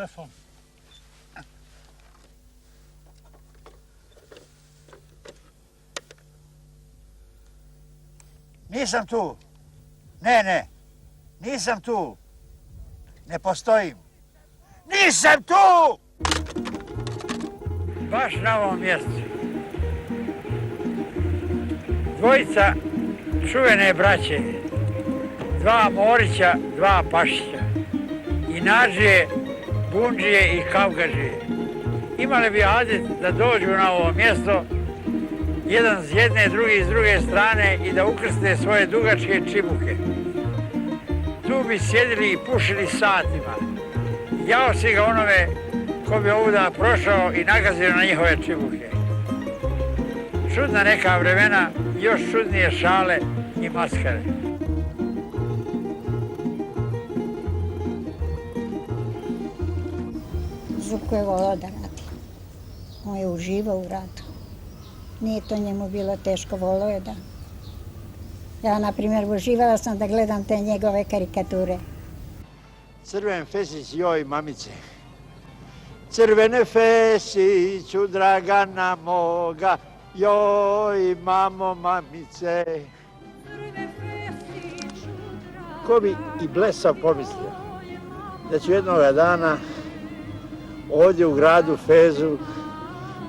telefon. Nisam tu. Ne, nisam tu. Ne postojim. Nisam tu! Baš na ovom mjestu. Dvojica čuvene braće, dva Morića, dva Pašića, Inađije, Bundžije i Kavgažije. Imali bi adet da dođu na ovo mjesto, jedan s jedne, drugi s druge strane i da ukrste svoje dugačke čibuke. Tu bi sjedili i pušili satima. Jao si ga onome ko bi ovuda prošao i nagazio na njihove čibuke. Čudna neka vremena, još čudnije šale i maskare. Zuko je volao da radi. On je uživao u radu. Nije to njemu bilo teško, volao je da. Ja, na primjer, uživala sam da gledam te njegove karikature. Crven fesić, joj mamice. Crvene fesiću, Dragana moga, joj mamo mamice. Ko bi i blesao pomislio da ću jednoga dana ovdje u gradu Fezu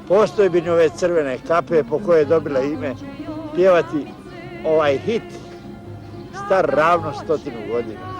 postojbini ove crvene kape po kojoj je dobila ime pjevati ovaj hit star ravno 100 godina.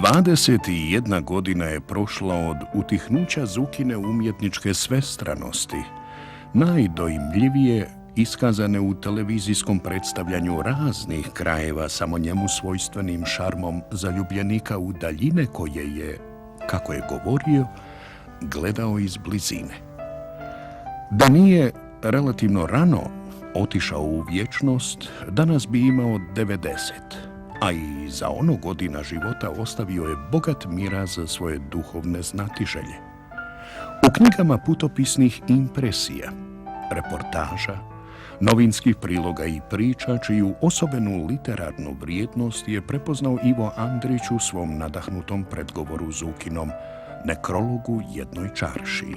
Dvadeset jedna godina je prošla od utihnuća Zukine umjetničke svestranosti, najdojmljivije iskazane u televizijskom predstavljanju raznih krajeva samo njemu svojstvenim šarmom zaljubljenika u daljine koje je, kako je govorio, gledao iz blizine. Da nije relativno rano otišao u vječnost, danas bi imao 90, a i za ono godina života ostavio je bogat miraz za svoje duhovne znatiželje. U knjigama putopisnih impresija, reportaža, novinskih priloga i priča, čiju osobenu literarnu vrijednost je prepoznao Ivo Andrić u svom nadahnutom predgovoru Zukinom Nekrologu jednoj čaršiji.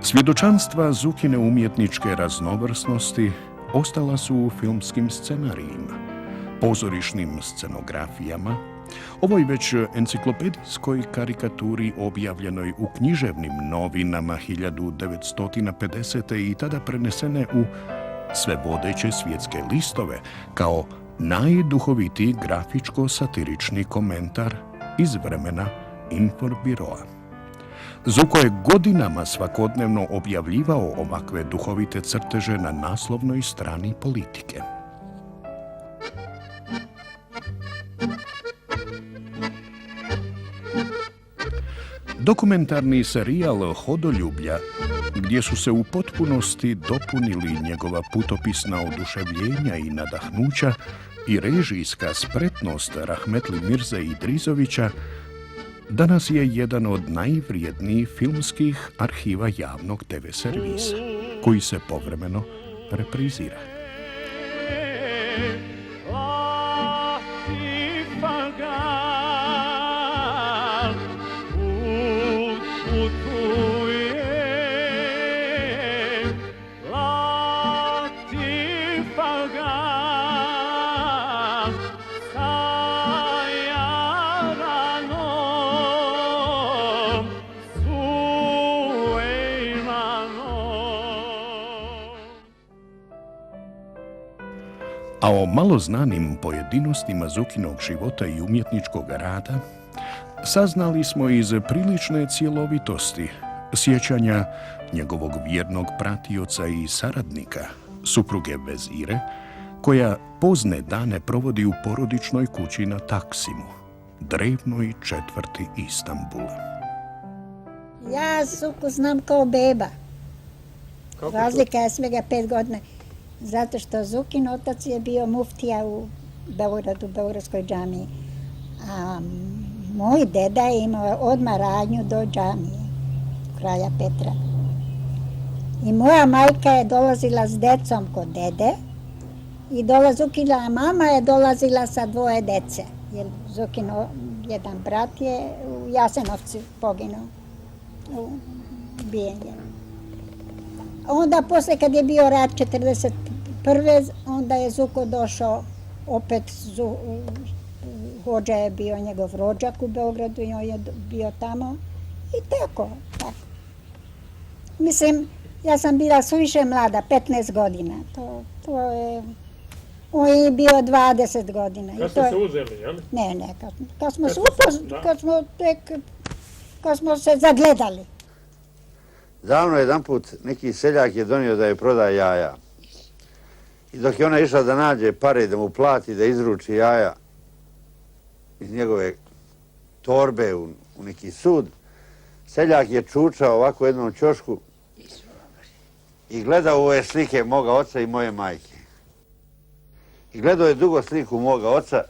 Svjedočanstva Zukine umjetničke raznovrsnosti ostala su u filmskim scenarijima, pozorišnim scenografijama, ovoj već enciklopedijskoj karikaturi objavljenoj u književnim novinama 1950. i tada prenesene u sve vodeće svjetske listove kao najduhovitiji grafičko-satirični komentar iz vremena Inforbiroa. Zuko je godinama svakodnevno objavljivao ovakve duhovite crteže na naslovnoj strani Politike. Dokumentarni serijal Hodoljublja, gdje su se u potpunosti dopunili njegova putopisna oduševljenja i nadahnuća i režijska spretnost Rahmetli Mirze Idrizovića, danas je jedan od najvrijednijih filmskih arhiva javnog TV servisa, koji se povremeno reprizira. A o malo znanim pojedinostima Zukinog života i umjetničkog rada saznali smo iz prilične cjelovitosti sjećanja njegovog vjernog pratioca i saradnika, supruge Vezire, koja pozne dane provodi u porodičnoj kući na Taksimu, drevnoj četvrti Istanbula. Ja Zuku znam kao beba. Razlika je svega 5 godina. Zato što Zukin otac je bio muftija u Beogradu, u Beogradskoj džamiji. A moj deda je imao odmah radnju do džamije, kralja Petra. I moja majka je dolazila s decom kod dede i Zukina mama je dolazila sa 2 dece. Jer Zukin jedan brat je u Jasenovcu poginuo, u bijenje. Onda posle kad je bio rat 1941. onda je Zuko došao opet, Hođa je bio njegov rođak u Beogradu i on je bio tamo i tako. Mislim, ja sam bila suviše mlada, 15 godina. On je bio 20 godina. Kad ste se uzeli, jel? Ne, kad smo se zagledali. Davno jedanput neki seljak je donio da je prodaje jaja. I dok je ona išla da nađe pare da mu plati, da izruči jaja iz njegove torbe u neki sud, seljak je čučao ovako u jednom ćošku i gledao ove slike moga oca i moje majke. I gledao je dugo sliku moga oca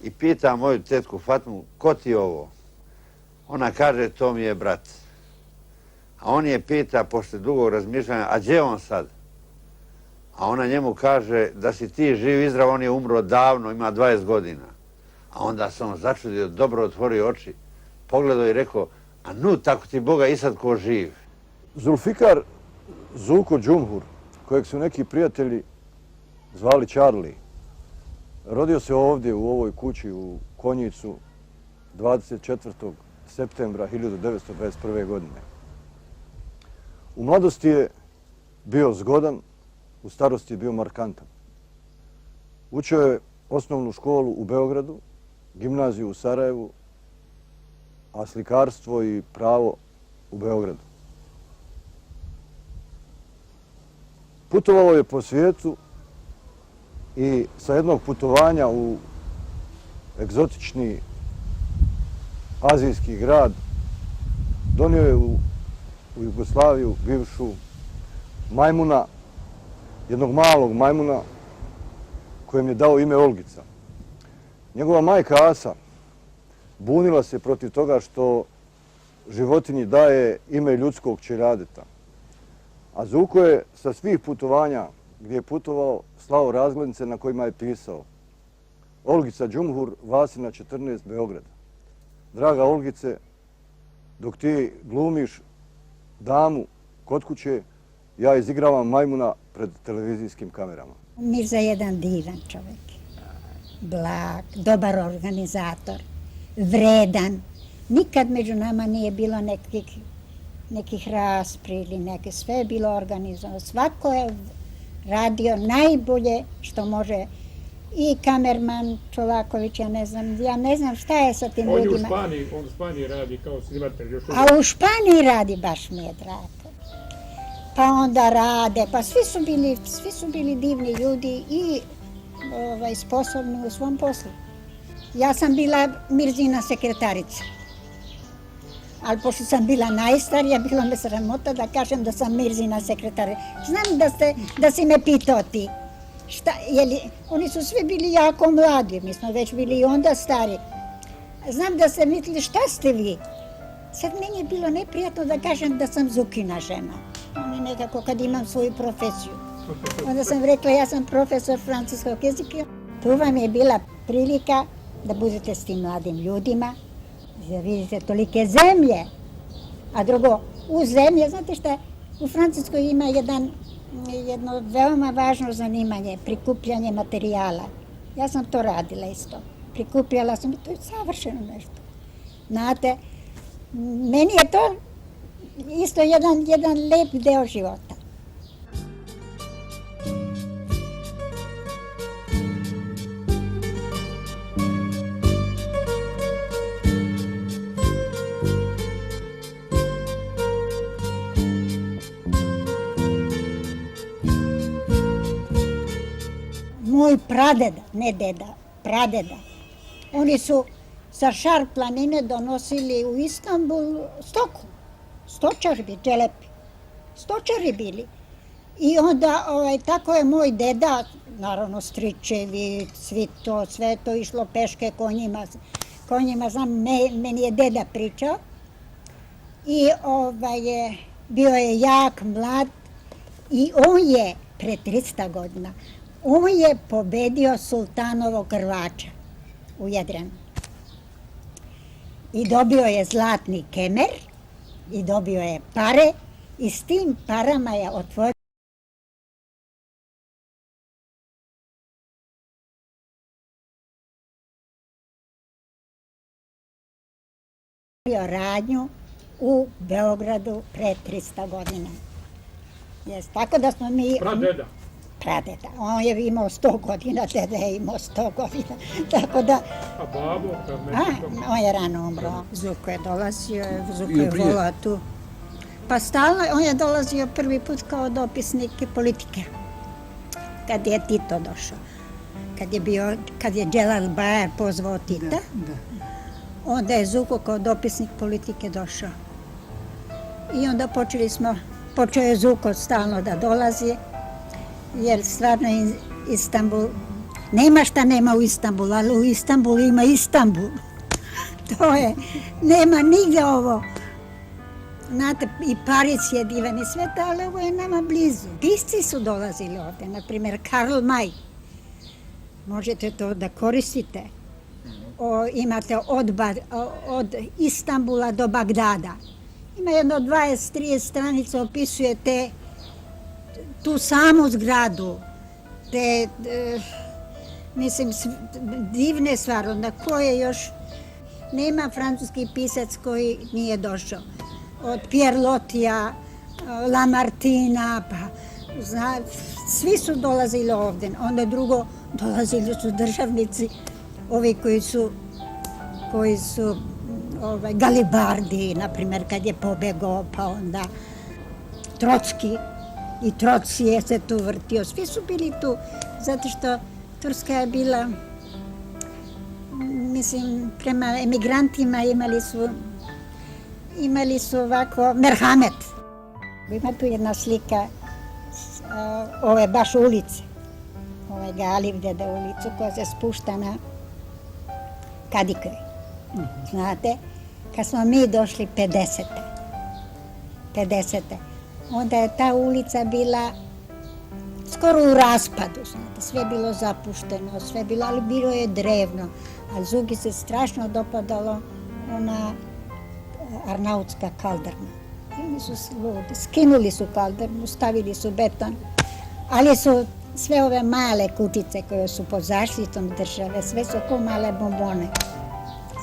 i pita moju tetku Fatmu, ko ti je ovo? Ona kaže, to mi je brat. A on je pita, pošto dugog razmišljanja, a gdje je on sad? A ona njemu kaže, da si ti živ i zdrav, on je umro davno, ima 20 godina. A onda se on začudio, dobro otvorio oči, pogledao i rekao, a nu, tako ti Boga i sad ko živ. Zulfikar Zuko Džumhur, kojeg su neki prijatelji zvali Charlie, rodio se ovdje u ovoj kući u Konjicu 24. septembra 1921. godine. U mladosti je bio zgodan, u starosti je bio markantan. Učio je osnovnu školu u Beogradu, gimnaziju u Sarajevu, a slikarstvo i pravo u Beogradu. Putovao je po svijetu i sa jednog putovanja u egzotični azijski grad donio je u Jugoslaviju bivšu majmuna, jednog malog majmuna kojem je dao ime Olgica. Njegova majka Asa bunila se protiv toga što životinji daje ime ljudskog čeljadeta. A Zuko je sa svih putovanja gdje je putovao slao razglednice na kojima je pisao Olgica Džumhur, Vasina 14, Beograd. Draga Olgice, dok ti glumiš damu kod kuće, ja izigravam majmuna pred televizijskim kamerama. Mirza je jedan divan čovjek. Blag, dobar organizator, vredan. Nikad među nama nije bilo nekih raspri ili neke, sve je bilo organizovano. Svako je radio najbolje što može. I kamerman Čolaković, ja ne znam šta je sa tim ljudima. On u Španiji radi kao snimatelj. A u Španiji radi, baš mi je drago. Pa onda rade, pa svi su bili divni ljudi i sposobni u svom poslu. Ja sam bila Mirzina sekretarica. Ali pošto sam bila najstarija, bilo me sramota da kažem da sam Mirzina sekretarica. Znam da si me pitao ti. Oni su svi bili jako mladi, mi smo već bili i onda stari. Znam da ste mislili šta ste vi. Sad meni je bilo neprijatno da kažem da sam Zukina žena. Oni nekako kad imam svoju profesiju. Onda sam rekla ja sam profesor francuskog jezika. Tu vam je bila prilika da budete s tim mladim ljudima, da vidite tolike zemlje. A drugo, u zemlje, znate šta, u Francuskoj ima jedno veoma važno zanimanje, prikupljanje materijala. Ja sam to radila isto. Prikupljala sam i to je savršeno nešto. Znate, meni je to isto jedan lep deo života. Moj pradeda, ne deda, pradeda, oni su sa Šar planine donosili u Istanbul stoku, stočari bi, dželepi, stočari bili. I onda, tako je moj deda, naravno stričevi, svi to, sve to išlo peške konjima, znam, meni je deda pričao. I bio je jak, mlad i on je, pre 300 godina, on je pobedio sultanovog Krvača u Jadranu. I dobio je zlatni kemer, i dobio je pare, i s tim parama je otvorio radnju u Beogradu pre 300 godina. Tako da smo mi... Pradeda. Pradeda. On je imao 100 godina, deda je imao 100 godina. Tako da... A babo? On je rano umro. Zuko je dolazio, Zuko je volao tu. Pa stalno, on je dolazio prvi put kao dopisnik politike. Kad je Tito došao. Kad je Dželal Bajar pozvao Tita, onda je Zuko kao dopisnik politike došao. I onda počeo je Zuko stalno da dolazi, jer stvarno Istanbul, nema šta nema u Istanbulu, ali u Istanbulu ima Istanbul. To je, nema nigde ovo. Znate, i Pariz je divan i sve to, ali ovo je nama blizu. Pisci su dolazili ovde, na primjer Karl May. Možete to da koristite. Imate od Istanbula do Bagdada. Ima jedno 20-30 stranica, opisuje tu samu zgradu, mislim, divne stvari, onda koje još, nema francuski pisac koji nije došao. Od Pierre Lotija, Lamartina, pa svi su dolazili ovde. Onda drugo, dolazili su državnici, ovi koji su Galibardi, na primjer, kad je pobegao, pa onda Trotski, i Trotsije se tu vrtio. Svi su bili tu, zato što Turska je bila, mislim, prema emigrantima imali su ovako merhamet. Ima tu jedna slika ove baš ulice, ove Galivdede ulicu koja se spušta na Kadikovi. Znate, kad smo mi došli 50. Onda je ta ulica bila skoro u raspadu, znate, sve bilo zapušteno, sve bilo, ali bilo je drevno. A Zugi se strašno dopadalo ona arnautska kalderna. Oni su ludi, skinuli su kaldernu, stavili su beton, ali su sve ove male kućice koje su pod zaštitom države, sve su ko male bombone.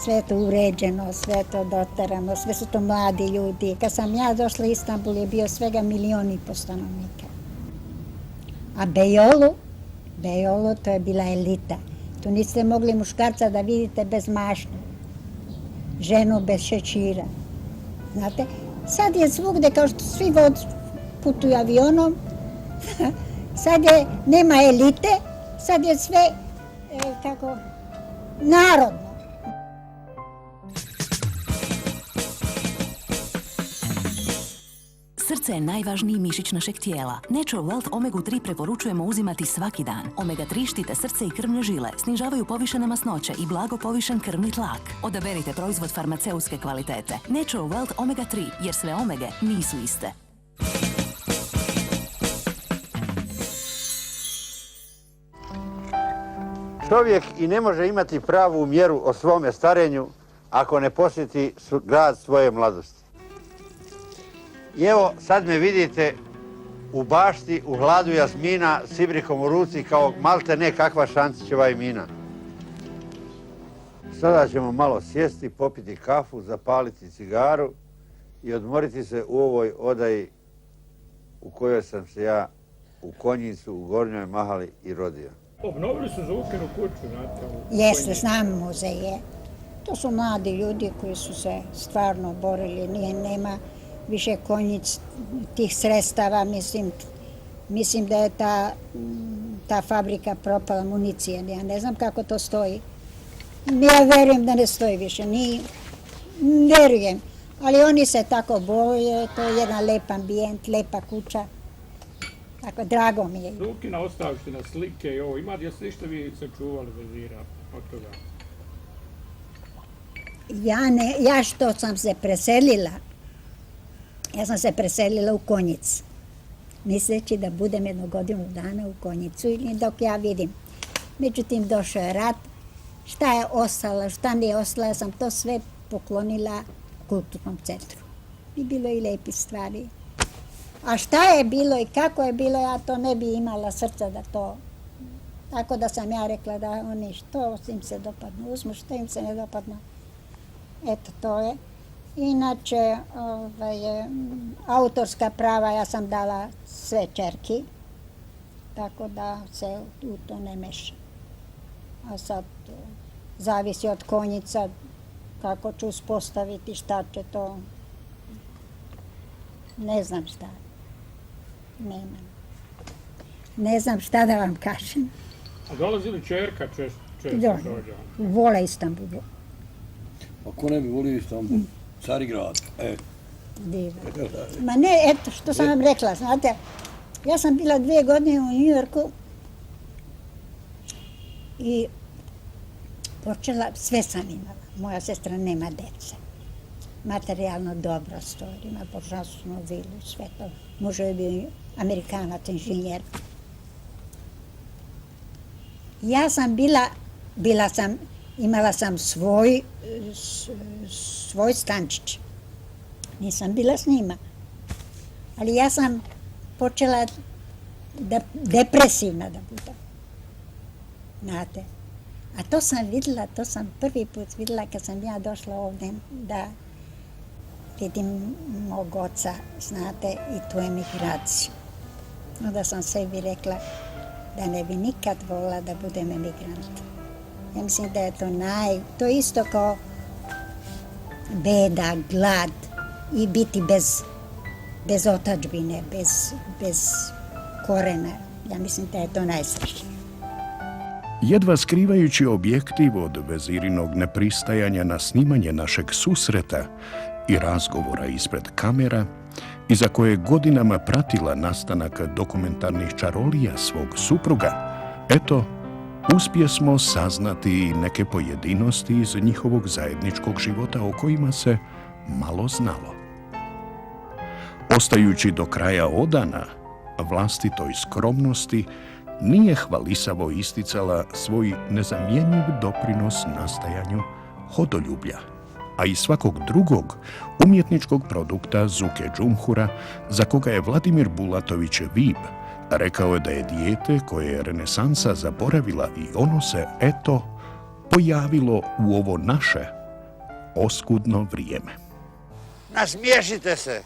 Sve je to uređeno, sve je to doterano, sve su to mladi ljudi. Kad sam ja došla u Istanbul je bio svega 1,5 miliona stanovnika. A Beyoğlu to je bila elita. Tu niste mogli muškarca da vidite bez mašne, ženu bez šećira. Znate, sad je svugde kao što svi putuju avionom, sad nema elite, sad je sve narodno. Srce je najvažniji mišić našeg tijela. Natural Wealth Omega 3 preporučujemo uzimati svaki dan. Omega 3 štite srce i krvne žile, snižavaju povišene masnoće i blago povišen krvni tlak. Odaberite proizvod farmaceutske kvalitete. Natural Wealth Omega 3, jer sve omege nisu iste. Čovjek i ne može imati pravu mjeru o svome starenju ako ne posjeti grad svoje mladosti. I evo, sad me vidite u bašti, u hladu jasmina, s ibrikom u ruci, kao malte ne kakva Šantićeva imina. Sada ćemo malo sjesti, popiti kafu, zapaliti cigaru i odmoriti se u ovoj odaji u kojoj sam se ja u Konjicu, u Gornjoj Mahali i rodio. Obnovili su Zukinu kuću, znate. Jeste, znam muzeje. To su mladi ljudi koji su se stvarno borili, nema više Konjic tih sredstava, mislim da je ta fabrika propala municije, ja ne znam kako to stoji. Ja verujem da ne stoji više, verujem, ali oni se tako boje, to je jedan lep ambijent, lepa kuća, Tako, drago mi je. Zukina ostavština, slike i ovo, ima gdje ste išta vi sačuvali vezira od toga? Ja što sam se preselila, ja sam se preselila u Konjic, misleći da budem jednu godinu dana u Konjicu ili dok ja vidim. Međutim, došao je rat, šta je ostalo, šta nije ostalo, ja sam to sve poklonila kulturnom centru. I bilo i lijepih stvari. A šta je bilo i kako je bilo, ja to ne bi imala srca da to... Tako da sam ja rekla da oni što im se dopadnu, uzmu što im se ne dopadnu. Eto, to je. Inače, autorska prava ja sam dala sve čerki, tako da se u to ne meša. A sad zavisi od Konjica kako ću uspostaviti, šta će to. Ne znam šta. Nemam. Ne znam šta da vam kažem. A dolazi li čerka često dođe? Vole Istanbul. A ko ne bi volio Istanbul? Carigrad, Divno. Ma ne, eto, što sam vam rekla, znate, ja sam bila 2 godine u New Yorku i počela, sve sam imala. Moja sestra nema dece. Materijalno dobro stoji, ima božanstvenu vilu, sve to. Muž je bio Amerikanac, inženjer. Ja sam imala sam svoj stančić. Nisam bila s njima. Ali ja sam počela depresivna da budem. Znate. A to sam vidjela, to sam prvi put vidjela kad sam ja došla ovdje da vidim mog oca, znate, i tu emigraciju. Onda sam sebi rekla da ne bi nikad volila da budem emigrant. Ja mislim da je to je isto kao beda, glad i biti bez otadžbine, bez korena. Ja mislim da je to najstrašnije. Jedva skrivajući objektiv od Vezirinog nepristajanja na snimanje našeg susreta i razgovora ispred kamera, iza koje je godinama pratila nastanak dokumentarnih čarolija svog supruga, eto, uspjesmo saznati i neke pojedinosti iz njihovog zajedničkog života o kojima se malo znalo. Ostajući do kraja odana vlastitoj skromnosti, nije hvalisavo isticala svoj nezamjenjiv doprinos nastajanju hodoljublja, a i svakog drugog umjetničkog produkta Zuke Džumhura, za koga je Vladimir Bulatović Vib rekao je da je dijete koje je renesansa zaboravila i ono se, eto, pojavilo u ovo naše oskudno vrijeme. Nasmiješite se!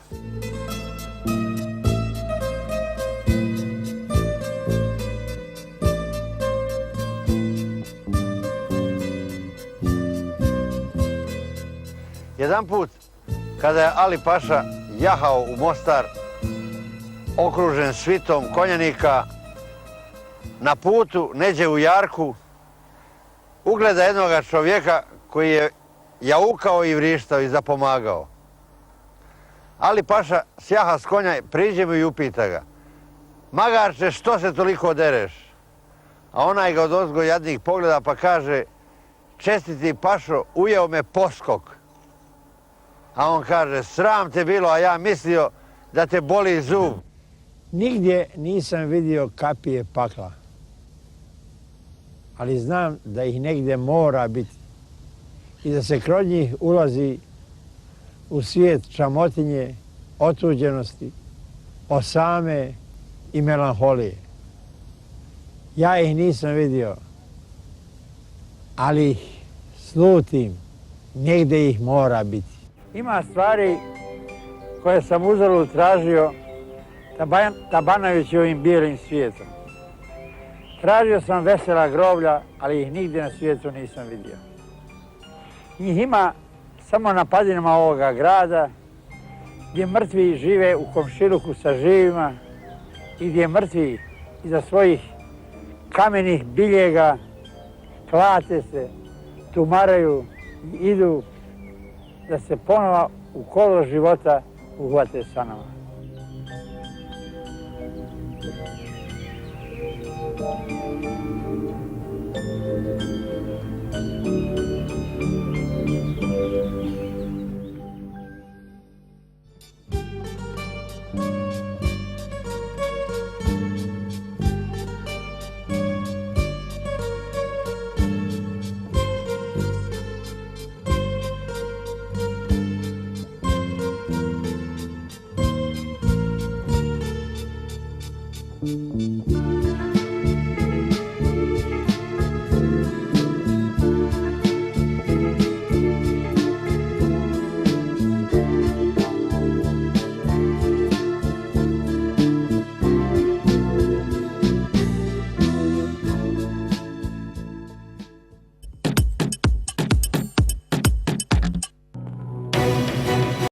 Jedan put, kada je Ali Paša jahao u Mostar, okružen svitom konjanika, na putu neđe u jarku, ugleda jednoga čovjeka koji je jaukao i vrištao i zapomagao. Ali Paša sjaha s konja, priđe mu i upita ga: "Magarče, što se toliko dereš?" A onaj ga odozgo jadnik pogleda pa kaže: "Čestiti Pašo, ujeo me poskok." A on kaže: "Sram te bilo, a ja mislio da te boli zub." Nigdje nisam vidio kapije pakla, ali znam da ih negdje mora biti i da se kroz njih ulazi u svijet čamotinje, otuđenosti, osame i melanholije. Ja ih nisam vidio, ali ih slutim, negdje ih mora biti. Ima stvari koje sam uzalud tražio tabanajući ovim bijelim svijetom. Tražio sam vesela groblja, ali ih nigdje na svijetu nisam vidio. Njih ima samo na padinama ovoga grada, gdje mrtvi žive u komšiluku sa živima i gdje mrtvi iza svojih kamenih biljega klate se, tumaraju i idu da se ponovo u kolo života uhvate sa nama. Thank